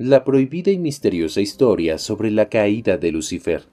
La prohibida y misteriosa historia sobre la caída de Lucifer.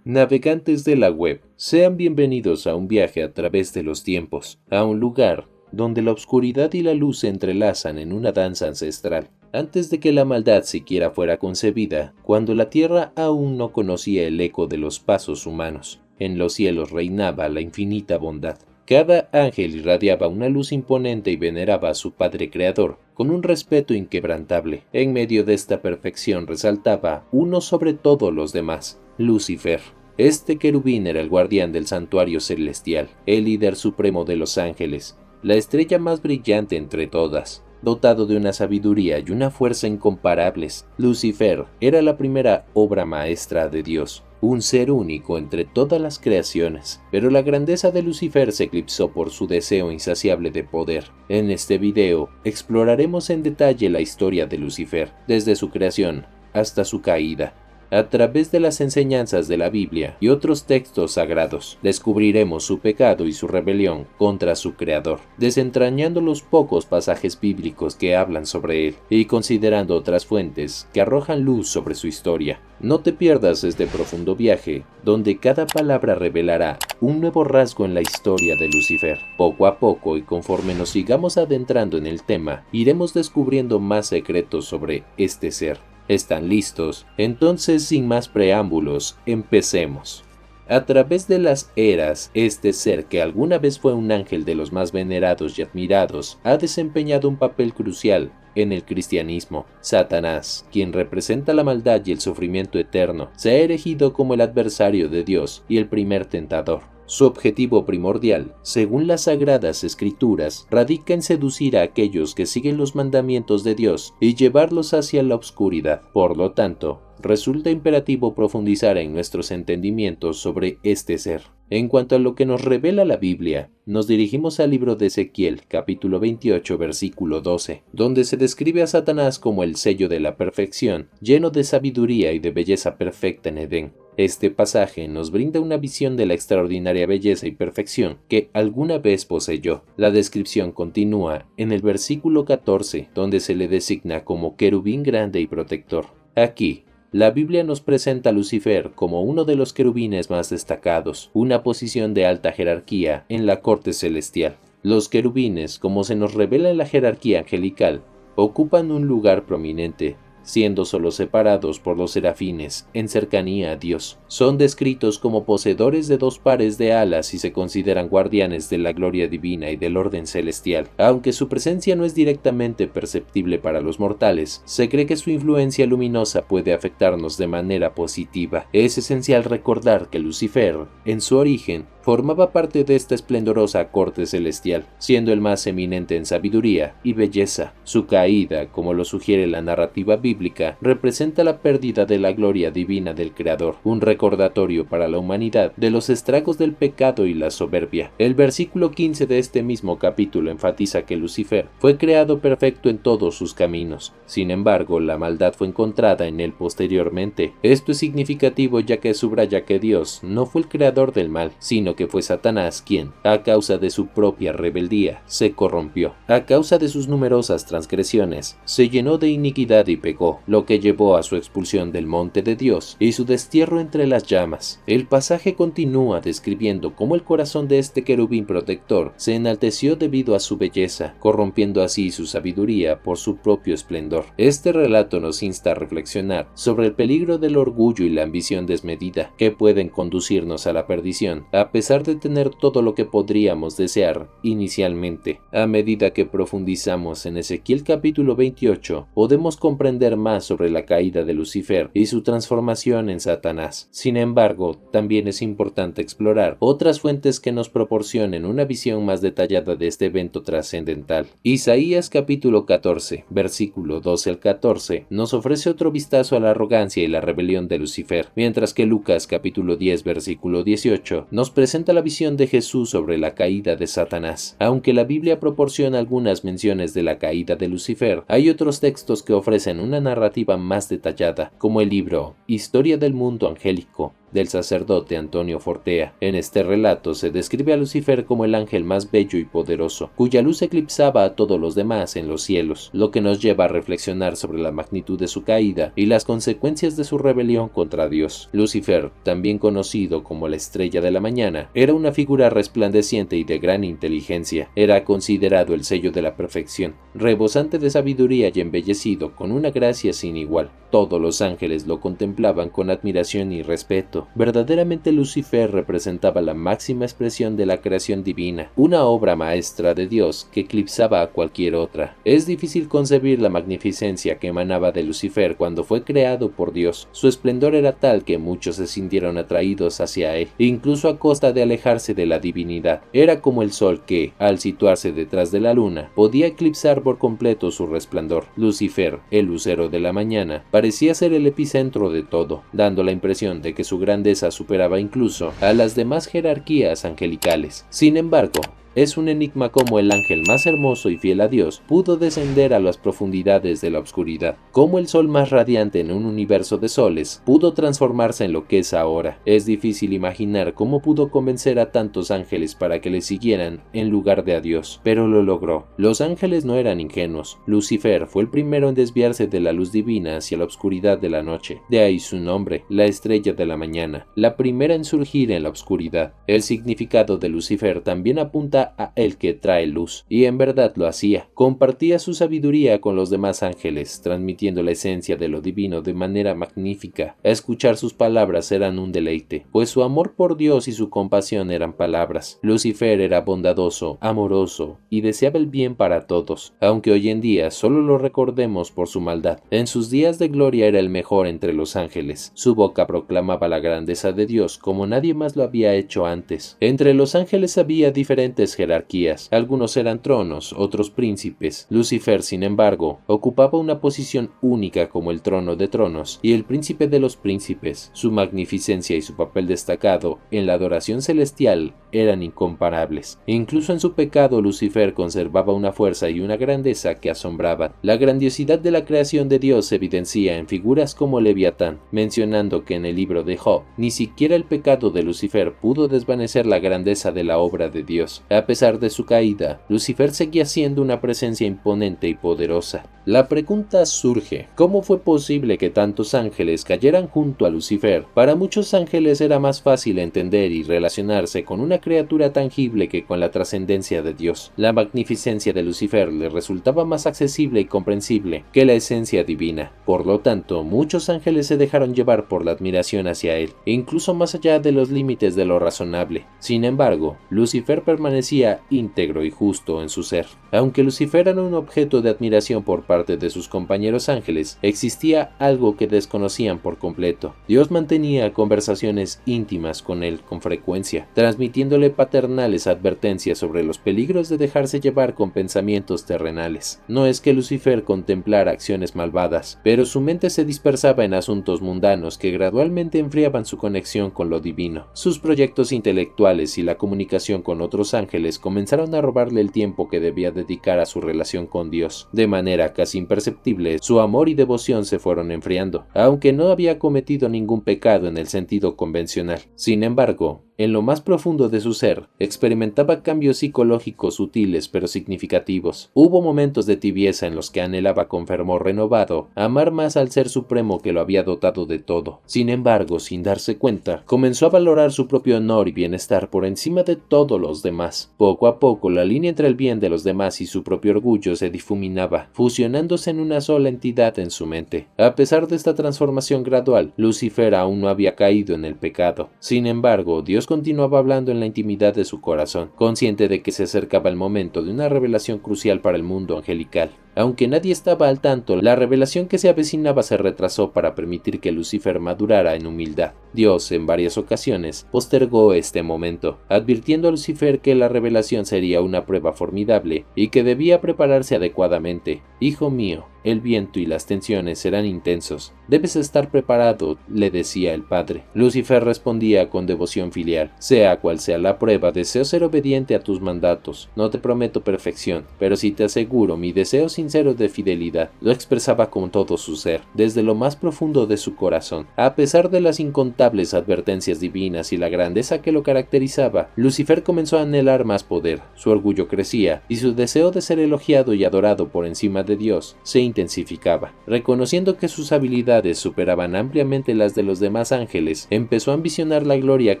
Navegantes de la web, sean bienvenidos a un viaje a través de los tiempos, a un lugar donde la oscuridad y la luz se entrelazan en una danza ancestral. Antes de que la maldad siquiera fuera concebida, cuando la tierra aún no conocía el eco de los pasos humanos, en los cielos reinaba la infinita bondad. Cada ángel irradiaba una luz imponente y veneraba a su Padre Creador con un respeto inquebrantable. En medio de esta perfección resaltaba uno sobre todos los demás, Lucifer. Este querubín era el guardián del santuario celestial, el líder supremo de los ángeles, la estrella más brillante entre todas. Dotado de una sabiduría y una fuerza incomparables, Lucifer era la primera obra maestra de Dios, un ser único entre todas las creaciones, pero la grandeza de Lucifer se eclipsó por su deseo insaciable de poder. En este video exploraremos en detalle la historia de Lucifer, desde su creación hasta su caída. A través de las enseñanzas de la Biblia y otros textos sagrados, descubriremos su pecado y su rebelión contra su Creador, desentrañando los pocos pasajes bíblicos que hablan sobre él y considerando otras fuentes que arrojan luz sobre su historia. No te pierdas este profundo viaje, donde cada palabra revelará un nuevo rasgo en la historia de Lucifer. Poco a poco y conforme nos sigamos adentrando en el tema, iremos descubriendo más secretos sobre este ser. ¿Están listos? Entonces, sin más preámbulos, empecemos. A través de las eras, este ser que alguna vez fue un ángel de los más venerados y admirados, ha desempeñado un papel crucial en el cristianismo. Satanás, quien representa la maldad y el sufrimiento eterno, se ha erigido como el adversario de Dios y el primer tentador. Su objetivo primordial, según las sagradas escrituras, radica en seducir a aquellos que siguen los mandamientos de Dios y llevarlos hacia la oscuridad. Por lo tanto, resulta imperativo profundizar en nuestros entendimientos sobre este ser. En cuanto a lo que nos revela la Biblia, nos dirigimos al libro de Ezequiel, capítulo 28, versículo 12, donde se describe a Satanás como el sello de la perfección, lleno de sabiduría y de belleza perfecta en Edén. Este pasaje nos brinda una visión de la extraordinaria belleza y perfección que alguna vez poseyó. La descripción continúa en el versículo 14, donde se le designa como querubín grande y protector. Aquí, la Biblia nos presenta a Lucifer como uno de los querubines más destacados, una posición de alta jerarquía en la corte celestial. Los querubines, como se nos revela en la jerarquía angelical, ocupan un lugar prominente, siendo solo separados por los serafines en cercanía a Dios. Son descritos como poseedores de dos pares de alas y se consideran guardianes de la gloria divina y del orden celestial. Aunque su presencia no es directamente perceptible para los mortales, se cree que su influencia luminosa puede afectarnos de manera positiva. Es esencial recordar que Lucifer, en su origen, formaba parte de esta esplendorosa corte celestial, siendo el más eminente en sabiduría y belleza. Su caída, como lo sugiere la narrativa bíblica, representa la pérdida de la gloria divina del Creador, un recordatorio para la humanidad de los estragos del pecado y la soberbia. El versículo 15 de este mismo capítulo enfatiza que Lucifer fue creado perfecto en todos sus caminos. Sin embargo, la maldad fue encontrada en él posteriormente. Esto es significativo ya que subraya que Dios no fue el creador del mal, sino que fue Satanás quien, a causa de su propia rebeldía, se corrompió. A causa de sus numerosas transgresiones, se llenó de iniquidad y pecó, lo que llevó a su expulsión del monte de Dios y su destierro entre las llamas. El pasaje continúa describiendo cómo el corazón de este querubín protector se enalteció debido a su belleza, corrompiendo así su sabiduría por su propio esplendor. Este relato nos insta a reflexionar sobre el peligro del orgullo y la ambición desmedida, que pueden conducirnos a la perdición, a pesar de tener todo lo que podríamos desear inicialmente. A medida que profundizamos en Ezequiel capítulo 28, podemos comprender más sobre la caída de Lucifer y su transformación en Satanás. Sin embargo, también es importante explorar otras fuentes que nos proporcionen una visión más detallada de este evento trascendental. Isaías capítulo 14, versículo 12 al 14, nos ofrece otro vistazo a la arrogancia y la rebelión de Lucifer, mientras que Lucas capítulo 10, versículo 18, nos presenta la visión de Jesús sobre la caída de Satanás. Aunque la Biblia proporciona algunas menciones de la caída de Lucifer, hay otros textos que ofrecen una narrativa más detallada, como el libro Historia del Mundo Angélico, del sacerdote Antonio Fortea. En este relato se describe a Lucifer como el ángel más bello y poderoso, cuya luz eclipsaba a todos los demás en los cielos, lo que nos lleva a reflexionar sobre la magnitud de su caída y las consecuencias de su rebelión contra Dios. Lucifer, también conocido como la estrella de la mañana, era una figura resplandeciente y de gran inteligencia. Era considerado el sello de la perfección, rebosante de sabiduría y embellecido con una gracia sin igual. Todos los ángeles lo contemplaban con admiración y respeto. Verdaderamente Lucifer representaba la máxima expresión de la creación divina, una obra maestra de Dios que eclipsaba a cualquier otra. Es difícil concebir la magnificencia que emanaba de Lucifer cuando fue creado por Dios. Su esplendor era tal que muchos se sintieron atraídos hacia él, incluso a costa de alejarse de la divinidad. Era como el sol que, al situarse detrás de la luna, podía eclipsar por completo su resplandor. Lucifer, el lucero de la mañana, parecía ser el epicentro de todo, dando la impresión de que su grandeza superaba incluso a las demás jerarquías angelicales. Sin embargo, es un enigma cómo el ángel más hermoso y fiel a Dios pudo descender a las profundidades de la oscuridad, cómo el sol más radiante en un universo de soles pudo transformarse en lo que es ahora. Es difícil imaginar cómo pudo convencer a tantos ángeles para que le siguieran en lugar de a Dios, pero lo logró. Los ángeles no eran ingenuos. Lucifer fue el primero en desviarse de la luz divina hacia la oscuridad de la noche. De ahí su nombre, la estrella de la mañana, la primera en surgir en la oscuridad. El significado de Lucifer también apunta a el que trae luz, y en verdad lo hacía. Compartía su sabiduría con los demás ángeles, transmitiendo la esencia de lo divino de manera magnífica. Escuchar sus palabras eran un deleite, pues su amor por Dios y su compasión eran palabras. Lucifer era bondadoso, amoroso, y deseaba el bien para todos, aunque hoy en día solo lo recordemos por su maldad. En sus días de gloria era el mejor entre los ángeles. Su boca proclamaba la grandeza de Dios como nadie más lo había hecho antes. Entre los ángeles había diferentes jerarquías. Algunos eran tronos, otros príncipes. Lucifer, sin embargo, ocupaba una posición única como el trono de tronos y el príncipe de los príncipes. Su magnificencia y su papel destacado en la adoración celestial eran incomparables. Incluso en su pecado, Lucifer conservaba una fuerza y una grandeza que asombraban. La grandiosidad de la creación de Dios se evidencia en figuras como Leviatán, mencionando que en el libro de Job, ni siquiera el pecado de Lucifer pudo desvanecer la grandeza de la obra de Dios. A pesar de su caída, Lucifer seguía siendo una presencia imponente y poderosa. La pregunta surge: ¿cómo fue posible que tantos ángeles cayeran junto a Lucifer? Para muchos ángeles era más fácil entender y relacionarse con una criatura tangible que con la trascendencia de Dios. La magnificencia de Lucifer les resultaba más accesible y comprensible que la esencia divina. Por lo tanto, muchos ángeles se dejaron llevar por la admiración hacia él, incluso más allá de los límites de lo razonable. Sin embargo, Lucifer permanecía íntegro y justo en su ser. Aunque Lucifer era un objeto de admiración por parte de sus compañeros ángeles, existía algo que desconocían por completo. Dios mantenía conversaciones íntimas con él con frecuencia, transmitiéndole paternales advertencias sobre los peligros de dejarse llevar con pensamientos terrenales. No es que Lucifer contemplara acciones malvadas, pero su mente se dispersaba en asuntos mundanos que gradualmente enfriaban su conexión con lo divino. Sus proyectos intelectuales y la comunicación con otros ángeles comenzaron a robarle el tiempo que debía dedicar a su relación con Dios. De manera casi imperceptible, su amor y devoción se fueron enfriando, aunque no había cometido ningún pecado en el sentido convencional. Sin embargo, en lo más profundo de su ser, experimentaba cambios psicológicos sutiles pero significativos. Hubo momentos de tibieza en los que anhelaba con fervor renovado amar más al Ser Supremo que lo había dotado de todo. Sin embargo, sin darse cuenta, comenzó a valorar su propio honor y bienestar por encima de todos los demás. Poco a poco, la línea entre el bien de los demás y su propio orgullo se difuminaba, fusionándose en una sola entidad en su mente. A pesar de esta transformación gradual, Lucifer aún no había caído en el pecado. Sin embargo, Dios continuaba hablando en la intimidad de su corazón, consciente de que se acercaba el momento de una revelación crucial para el mundo angelical. Aunque nadie estaba al tanto, la revelación que se avecinaba se retrasó para permitir que Lucifer madurara en humildad. Dios, en varias ocasiones, postergó este momento, advirtiendo a Lucifer que la revelación sería una prueba formidable y que debía prepararse adecuadamente. «Hijo mío, el viento y las tensiones serán intensos. Debes estar preparado», le decía el padre. Lucifer respondía con devoción filial: «Sea cual sea la prueba, deseo ser obediente a tus mandatos. No te prometo perfección, pero sí te aseguro mi deseo sincero sincero de fidelidad, lo expresaba con todo su ser, desde lo más profundo de su corazón. A pesar de las incontables advertencias divinas y la grandeza que lo caracterizaba, Lucifer comenzó a anhelar más poder, su orgullo crecía, y su deseo de ser elogiado y adorado por encima de Dios se intensificaba. Reconociendo que sus habilidades superaban ampliamente las de los demás ángeles, empezó a ambicionar la gloria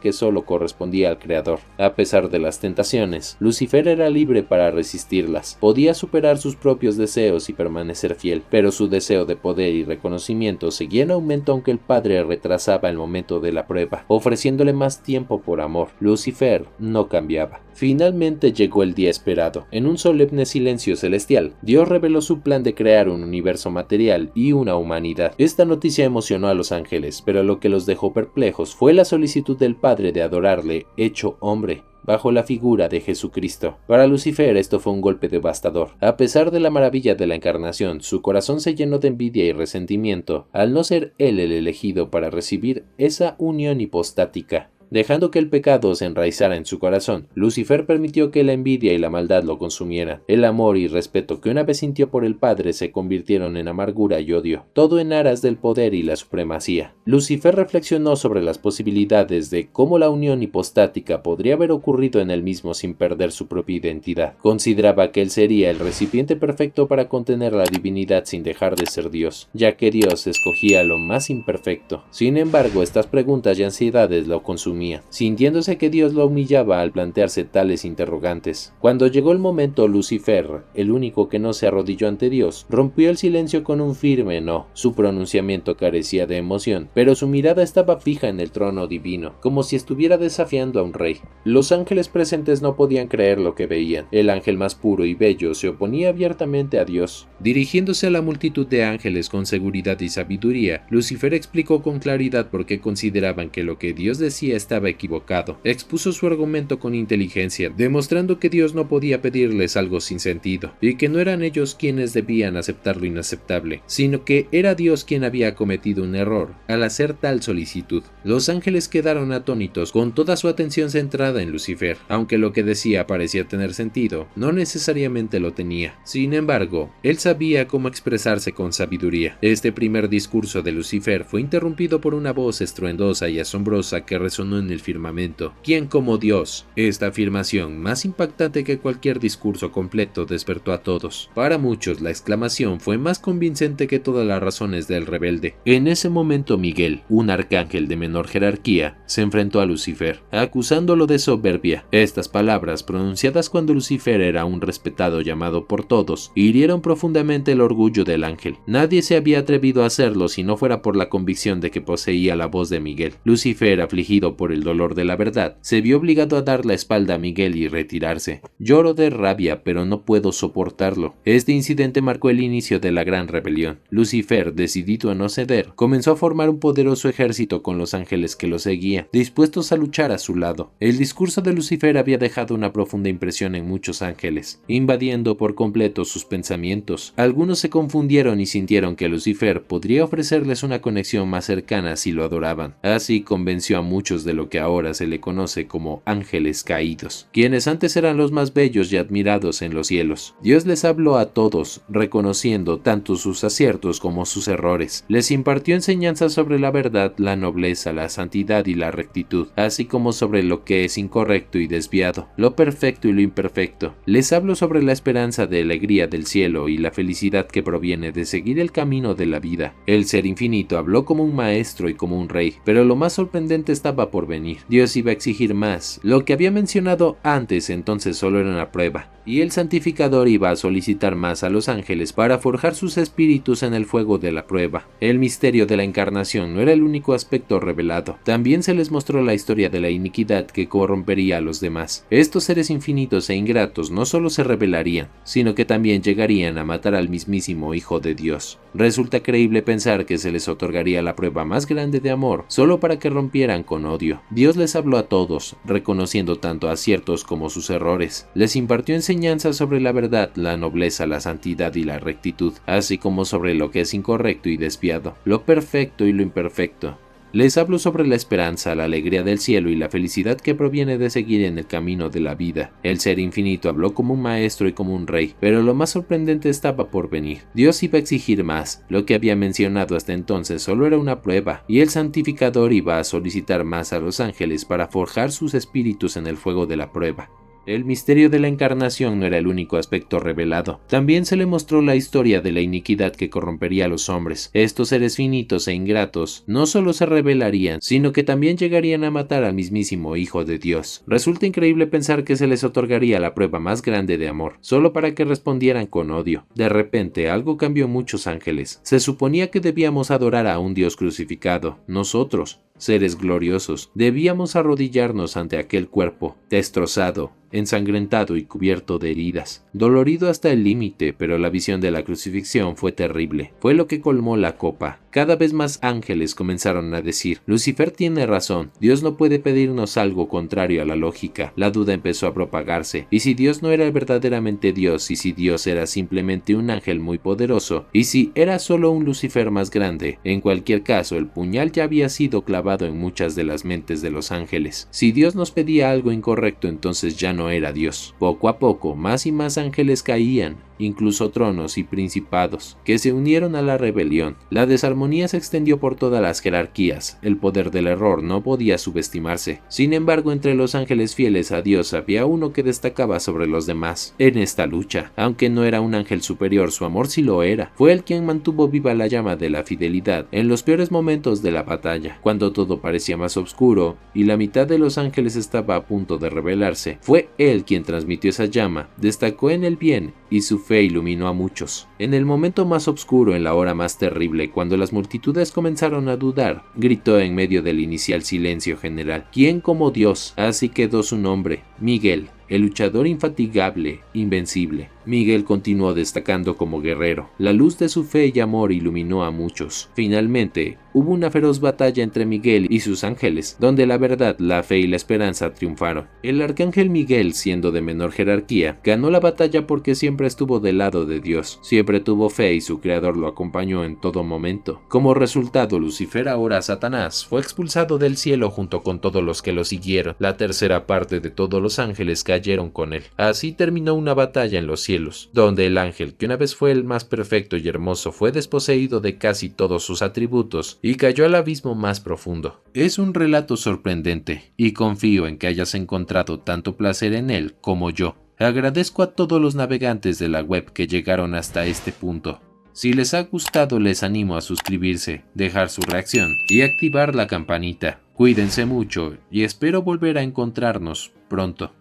que solo correspondía al Creador. A pesar de las tentaciones, Lucifer era libre para resistirlas, podía superar sus propios deseos y permanecer fiel, pero su deseo de poder y reconocimiento seguía en aumento aunque el Padre retrasaba el momento de la prueba, ofreciéndole más tiempo por amor. Lucifer no cambiaba. Finalmente llegó el día esperado. En un solemne silencio celestial, Dios reveló su plan de crear un universo material y una humanidad. Esta noticia emocionó a los ángeles, pero lo que los dejó perplejos fue la solicitud del Padre de adorarle, hecho hombre, bajo la figura de Jesucristo. Para Lucifer esto fue un golpe devastador. A pesar de la maravilla de la encarnación, su corazón se llenó de envidia y resentimiento, al no ser él el elegido para recibir esa unión hipostática. Dejando que el pecado se enraizara en su corazón, Lucifer permitió que la envidia y la maldad lo consumieran. El amor y respeto que una vez sintió por el Padre se convirtieron en amargura y odio, todo en aras del poder y la supremacía. Lucifer reflexionó sobre las posibilidades de cómo la unión hipostática podría haber ocurrido en él mismo sin perder su propia identidad. Consideraba que él sería el recipiente perfecto para contener la divinidad sin dejar de ser Dios, ya que Dios escogía lo más imperfecto. Sin embargo, estas preguntas y ansiedades lo consumían, sintiéndose que Dios lo humillaba al plantearse tales interrogantes. Cuando llegó el momento, Lucifer, el único que no se arrodilló ante Dios, rompió el silencio con un firme no. Su pronunciamiento carecía de emoción, pero su mirada estaba fija en el trono divino, como si estuviera desafiando a un rey. Los ángeles presentes no podían creer lo que veían. El ángel más puro y bello se oponía abiertamente a Dios. Dirigiéndose a la multitud de ángeles con seguridad y sabiduría, Lucifer explicó con claridad por qué consideraban que lo que Dios decía estaba equivocado. Expuso su argumento con inteligencia, demostrando que Dios no podía pedirles algo sin sentido, y que no eran ellos quienes debían aceptar lo inaceptable, sino que era Dios quien había cometido un error al hacer tal solicitud. Los ángeles quedaron atónitos, con toda su atención centrada en Lucifer. Aunque lo que decía parecía tener sentido, no necesariamente lo tenía. Sin embargo, él sabía cómo expresarse con sabiduría. Este primer discurso de Lucifer fue interrumpido por una voz estruendosa y asombrosa que resonó en el firmamento. ¿Quién como Dios? Esta afirmación, más impactante que cualquier discurso completo, despertó a todos. Para muchos, la exclamación fue más convincente que todas las razones del rebelde. En ese momento, Miguel, un arcángel de menor jerarquía, se enfrentó a Lucifer, acusándolo de soberbia. Estas palabras, pronunciadas cuando Lucifer era un respetado llamado por todos, hirieron profundamente el orgullo del ángel. Nadie se había atrevido a hacerlo si no fuera por la convicción de que poseía la voz de Miguel. Lucifer, afligido por el dolor de la verdad, se vio obligado a dar la espalda a Miguel y retirarse. Lloro de rabia, pero no puedo soportarlo. Este incidente marcó el inicio de la gran rebelión. Lucifer, decidido a no ceder, comenzó a formar un poderoso ejército con los ángeles que lo seguían, dispuestos a luchar a su lado. El discurso de Lucifer había dejado una profunda impresión en muchos ángeles, invadiendo por completo sus pensamientos. Algunos se confundieron y sintieron que Lucifer podría ofrecerles una conexión más cercana si lo adoraban. Así convenció a muchos de lo que ahora se le conoce como ángeles caídos, quienes antes eran los más bellos y admirados en los cielos. Dios les habló a todos, reconociendo tanto sus aciertos como sus errores. Les impartió enseñanzas sobre la verdad, la nobleza, la santidad y la rectitud, así como sobre lo que es incorrecto y desviado, lo perfecto y lo imperfecto. Les habló sobre la esperanza de alegría del cielo y la felicidad que proviene de seguir el camino de la vida. El Ser Infinito habló como un maestro y como un rey, pero lo más sorprendente estaba por venir. Dios iba a exigir más. Lo que había mencionado antes entonces solo era una prueba, y el santificador iba a solicitar más a los ángeles para forjar sus espíritus en el fuego de la prueba. El misterio de la encarnación no era el único aspecto revelado. También se les mostró la historia de la iniquidad que corrompería a los demás. Estos seres infinitos e ingratos no solo se rebelarían, sino que también llegarían a matar al mismísimo Hijo de Dios. Resulta creíble pensar que se les otorgaría la prueba más grande de amor solo para que rompieran con odio. Dios les habló a todos, reconociendo tanto aciertos como sus errores. Les impartió enseñanzas sobre la verdad, la nobleza, la santidad y la rectitud, así como sobre lo que es incorrecto y desviado, lo perfecto y lo imperfecto. Les hablo sobre la esperanza, la alegría del cielo y la felicidad que proviene de seguir en el camino de la vida. El Ser Infinito habló como un maestro y como un rey, pero lo más sorprendente estaba por venir. Dios iba a exigir más. Lo que había mencionado hasta entonces solo era una prueba, y el santificador iba a solicitar más a los ángeles para forjar sus espíritus en el fuego de la prueba. El misterio de la encarnación no era el único aspecto revelado. También se le mostró la historia de la iniquidad que corrompería a los hombres. Estos seres finitos e ingratos no solo se rebelarían, sino que también llegarían a matar al mismísimo Hijo de Dios. Resulta increíble pensar que se les otorgaría la prueba más grande de amor, solo para que respondieran con odio. De repente, algo cambió en muchos ángeles. Se suponía que debíamos adorar a un Dios crucificado. Nosotros, seres gloriosos, debíamos arrodillarnos ante aquel cuerpo, destrozado, ensangrentado y cubierto de heridas, dolorido hasta el límite, pero la visión de la crucifixión fue terrible. Fue lo que colmó la copa. Cada vez más ángeles comenzaron a decir: Lucifer tiene razón, Dios no puede pedirnos algo contrario a la lógica. La duda empezó a propagarse. ¿Y si Dios no era verdaderamente Dios? ¿Y si Dios era simplemente un ángel muy poderoso? ¿Y si era solo un Lucifer más grande? En cualquier caso, el puñal ya había sido clavado en muchas de las mentes de los ángeles. Si Dios nos pedía algo incorrecto, entonces ya no era Dios. Poco a poco, más y más ángeles caían, incluso tronos y principados, que se unieron a la rebelión. La desarmonía se extendió por todas las jerarquías. El poder del error no podía subestimarse. Sin embargo, entre los ángeles fieles a Dios había uno que destacaba sobre los demás. En esta lucha, aunque no era un ángel superior, su amor sí lo era. Fue él quien mantuvo viva la llama de la fidelidad en los peores momentos de la batalla, cuando todo parecía más oscuro y la mitad de los ángeles estaba a punto de rebelarse. Fue él quien transmitió esa llama, destacó en el bien y su fe iluminó a muchos. En el momento más oscuro, en la hora más terrible, cuando las multitudes comenzaron a dudar, gritó en medio del inicial silencio general: ¿Quién como Dios? Así quedó su nombre, Miguel, el luchador infatigable, invencible. Miguel continuó destacando como guerrero. La luz de su fe y amor iluminó a muchos. Finalmente, hubo una feroz batalla entre Miguel y sus ángeles, donde la verdad, la fe y la esperanza triunfaron. El arcángel Miguel, siendo de menor jerarquía, ganó la batalla porque siempre estuvo del lado de Dios, siempre tuvo fe y su creador lo acompañó en todo momento. Como resultado, Lucifer, ahora Satanás, fue expulsado del cielo junto con todos los que lo siguieron. La tercera parte de todos los ángeles cayeron con él. Así terminó una batalla en los cielos, donde el ángel, que una vez fue el más perfecto y hermoso, fue desposeído de casi todos sus atributos y cayó al abismo más profundo. Es un relato sorprendente, y confío en que hayas encontrado tanto placer en él como yo. Agradezco a todos los navegantes de la web que llegaron hasta este punto. Si les ha gustado, les animo a suscribirse, dejar su reacción y activar la campanita. Cuídense mucho y espero volver a encontrarnos pronto.